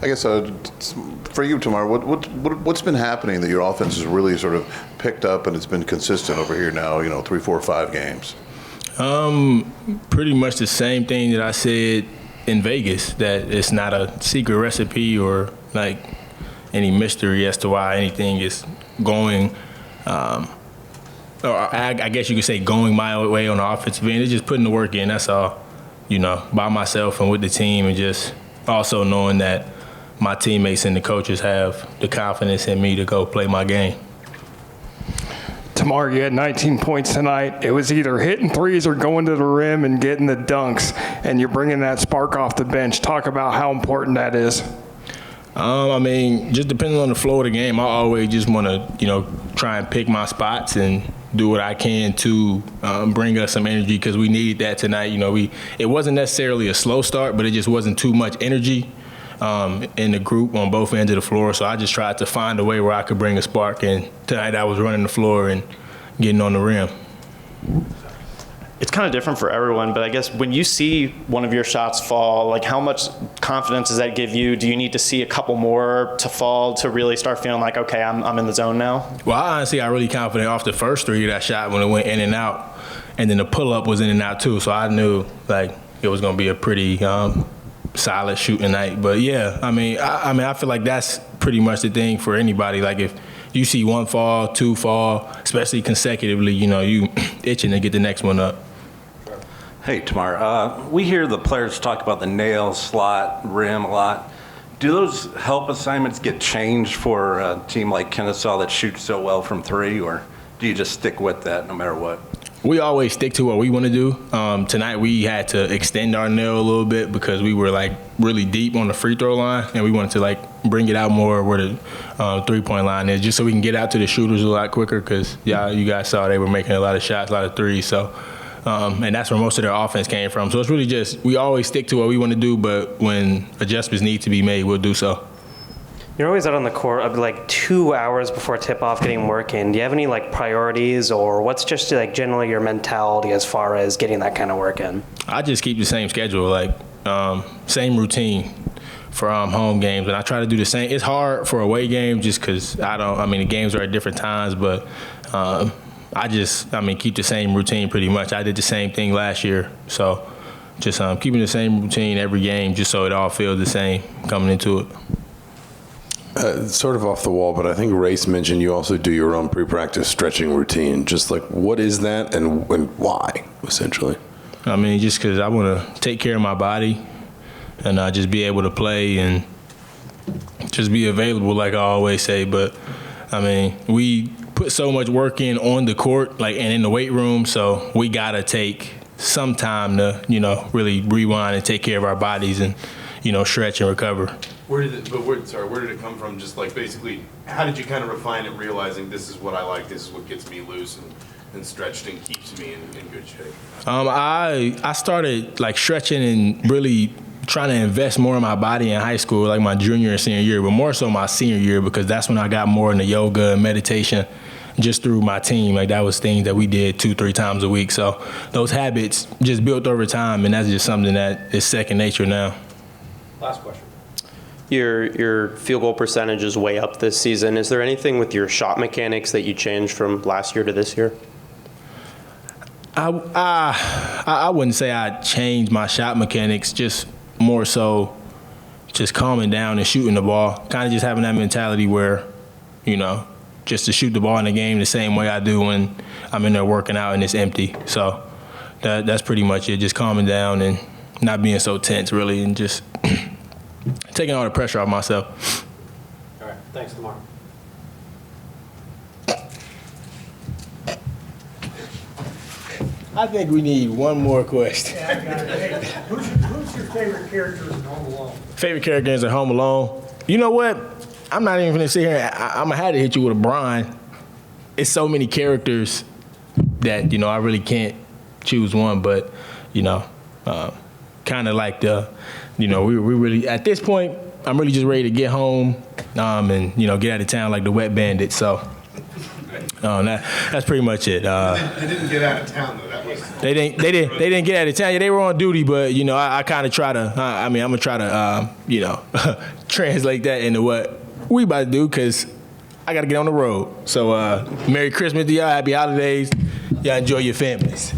I guess for you, Tamar, what's been happening that your offense has really sort of picked up and it's been consistent over here now, 3, 4, 5 games? Pretty much the same thing that I said in Vegas, that it's not a secret recipe or like any mystery as to why anything is going, or I guess you could say going my way on the offensive end. It's just putting the work in, that's all, by myself and with the team, and just also knowing that my teammates and the coaches have the confidence in me to go play my game. Tamar, you had 19 points tonight. It was either hitting threes or going to the rim and getting the dunks, and you're bringing that spark off the bench. Talk about how important that is. Just depending on the flow of the game, I always just want to, try and pick my spots and do what I can to bring us some energy, because we needed that tonight. It wasn't necessarily a slow start, but it just wasn't too much energy in the group on both ends of the floor. So I just tried to find a way where I could bring a spark, and tonight I was running the floor and getting on the rim. It's kind of different for everyone, but I guess when you see one of your shots fall, like how much confidence does that give you? Do you need to see a couple more to fall to really start feeling like, okay, I'm in the zone now? Well, honestly, I really confident off the first three that shot when it went in and out, and then the pull-up was in and out too, so I knew like it was going to be a pretty solid shooting night. But yeah, I feel like that's pretty much the thing for anybody. Like if you see one fall, two fall, especially consecutively, you itching to get the next one up. Hey, Tamar, we hear the players talk about the nail, slot, rim a lot. Do those help assignments get changed for a team like Kennesaw that shoots so well from three, or do you just stick with that no matter what? We always stick to what we want to do. Tonight we had to extend our nail a little bit because we were like really deep on the free throw line, and we wanted to like bring it out more where the three-point line is, just so we can get out to the shooters a lot quicker, because you guys saw they were making a lot of shots, a lot of threes. So, and that's where most of their offense came from. So it's really just we always stick to what we want to do, but when adjustments need to be made, we'll do so. You're always out on the court like 2 hours before tip-off getting work in. Do you have any like priorities, or what's just like generally your mentality as far as getting that kind of work in? I just keep the same schedule, like same routine for home games, and I try to do the same. It's hard for away games just because the games are at different times, but I just keep the same routine pretty much. I did the same thing last year, so just keeping the same routine every game just so it all feels the same coming into it. Sort of off the wall, but I think Race mentioned you also do your own pre-practice stretching routine. Just like, what is that and why, essentially? Just because I want to take care of my body and just be able to play and just be available, like I always say. But, we put so much work in on the court, like, and in the weight room, so we got to take some time to, really rewind and take care of our bodies and, stretch and recover. Where did it come from? Just like basically, how did you kind of refine it, realizing this is what I like, this is what gets me loose and stretched and keeps me in good shape? I started like stretching and really trying to invest more in my body in high school, like my junior and senior year, but more so my senior year, because that's when I got more into yoga and meditation just through my team. Like that was things that we did 2-3 times a week. So those habits just built over time, and that's just something that is second nature now. Last question. Your field goal percentage is way up this season. Is there anything with your shot mechanics that you changed from last year to this year? I wouldn't say I changed my shot mechanics, just more so just calming down and shooting the ball, kind of just having that mentality where, just to shoot the ball in the game the same way I do when I'm in there working out and it's empty. So that's pretty much it, just calming down and not being so tense really, and just taking all the pressure off myself. All right, thanks, Tamar. I think we need one more question. Yeah, I got it. Hey, who's your favorite characters in Home Alone? Favorite characters in Home Alone? You know what? I'm not even gonna sit here. I'm gonna have to hit you with a Brian. It's so many characters that I really can't choose one, but kind of like we really at this point. I'm really just ready to get home and get out of town like the wet bandit. So that's pretty much it. They didn't get out of town though. That They didn't get out of town. Yeah, they were on duty, but you know, I kind of try to. I'm gonna try to, you know, translate that into what we about to do because I got to get on the road. So, Merry Christmas to y'all. Happy holidays. Y'all enjoy your families.